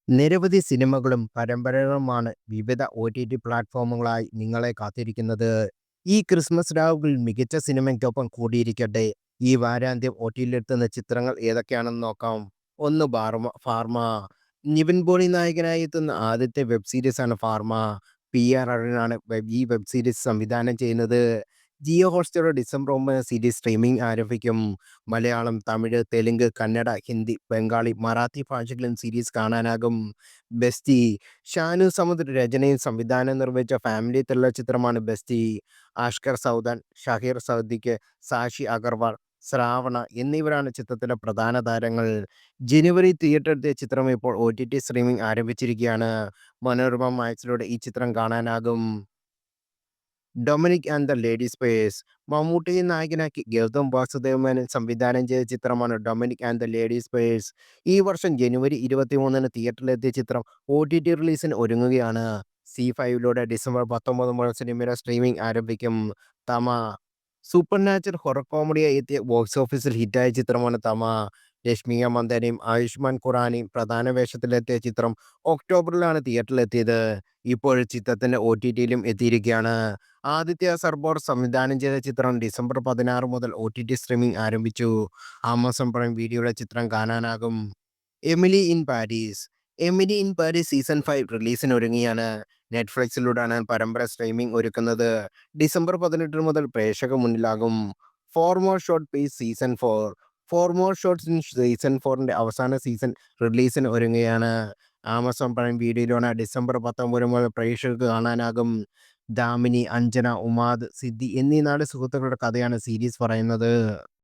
നിരവധി സിനിമകളും പരമ്പരകളുമാണ് വിവിധ ഒ.ടി.ടി പ്ലാറ്റ്ഫോമുകളായി നിങ്ങളെ കാത്തിരിക്കുന്നത്. ഈ ക്രിസ്മസ് രാവുകളിൽ മികച്ച സിനിമയ്ക്കൊപ്പം കൂടിയിരിക്കട്ടെ. ഈ വാരാന്ത്യം ഒ.ടി.ടിയിലെത്തുന്ന ചിത്രങ്ങൾ ഏതൊക്കെയാണെന്ന് നോക്കാം. 1. ഫാർമ. നിവിൻ പോളി നായകനായി എത്തുന്ന ആദ്യത്തെ വെബ് സീരീസാണ് ഫാർമ. പി.ആർ. അരുണാണ് ഈ വെബ് സീരീസ് സംവിധാനം ചെയ്യുന്നത്. ജിയോ ഹോട്ട്സ്റ്റാറിൽ ഡിസംബർ 9 സീരീസ് സ്ട്രീമിംഗ് ആരംഭിക്കും. മലയാളം, തമിഴ്, തെലുങ്ക്, കന്നഡ, ഹിന്ദി, ബംഗാളി, മറാത്തി ഭാഷകളിലും സീരീസ് കാണാനാകും. ബെസ്റ്റി. ഷാനു സമദ് രചനയും സംവിധാനം നിർവഹിച്ച ഫാമിലി ത്രില്ലർ ചിത്രമാണ് ബെസ്റ്റി. ആഷ്കർ സൗദാൻ, ഷഹീർ സൗദിക്ക്, സാക്ഷി അഗർവാൾ, ശ്രാവണ എന്നിവരാണ് ചിത്രത്തിലെ പ്രധാന താരങ്ങൾ. ജനുവരി തിയേറ്ററിലെത്തിയ ചിത്രം ഇപ്പോൾ ഒ.ടി.ടി സ്ട്രീമിംഗ് ആരംഭിച്ചിരിക്കുകയാണ്. മനോരമ മാക്സിലൂടെ ഈ ചിത്രം കാണാനാകും. Dominic and the lady space. മമ്മൂട്ടിയെ നായകനാക്കി ഗൗതം വാസുദേവ് മേനോൻ സംവിധാനം ചെയ്ത ചിത്രമാണ് Dominic and the lady space. ഈ വർഷം ജനുവരി 23-ന് തിയേറ്ററിലെത്തിയ ചിത്രം ഒ.ടി.ടി റിലീസിന് ഒരുങ്ങുകയാണ്. സി5ലൂടെ ഡിസംബർ 19 മുതൽ സിനിമയുടെ സ്ട്രീമിംഗ് ആരംഭിക്കും. തമ. സൂപ്പർ നാച്ചുറൽ ഹൊറർ കോമഡിയായി എത്തിയ ബോക്സ് ഓഫീസിൽ ഹിറ്റായ ചിത്രമാണ് തമ. രശ്മിക മന്ദാനയും ആയുഷ്മാൻ ഖുറാനയും പ്രധാന വേഷത്തിലെത്തിയ ചിത്രം ഒക്ടോബറിലാണ് തിയേറ്ററിലെത്തിയത്. ഇപ്പോൾ ചിത്രത്തിന്റെ ഒ.ടി.ടിയിലും എത്തിയിരിക്കുകയാണ്. ആദിത്യ സർപോർ സംവിധാനം ചെയ്ത ചിത്രം ഡിസംബർ 16 മുതൽ ഒ.ടി.ടി സ്ട്രീമിംഗ് ആരംഭിച്ചു. ആമസോൺ പ്രൈം വീഡിയോയുടെ ചിത്രം കാണാനാകും. Emily in Paris. Emily in Paris season 5 റിലീസിനൊരുങ്ങിയാണ്. നെറ്റ്ഫ്ലിക്സിലൂടെയാണ് പരമ്പര സ്ട്രീമിംഗ് ഒരുക്കുന്നത്. ഡിസംബർ 18 മുതൽ പ്രേക്ഷക മുന്നിലാകും. ഫോർ മോർ ഷോർട്ട് please season 4. Four more shots in season 4ന്റെ അവസാന സീസൺ റിലീസിന് ഒരുങ്ങുകയാണ്. ആമസോൺ പ്രൈം വീഡിയോയിലാണ് ഡിസംബർ 19 മുതൽ പ്രേക്ഷകർക്ക് കാണാനാകും. ദാമിനി, അഞ്ജന, ഉമാദ്, സിദ്ധി എന്നീ 4 സുഹൃത്തുക്കളുടെ കഥയാണ് സീരീസ് പറയുന്നത്.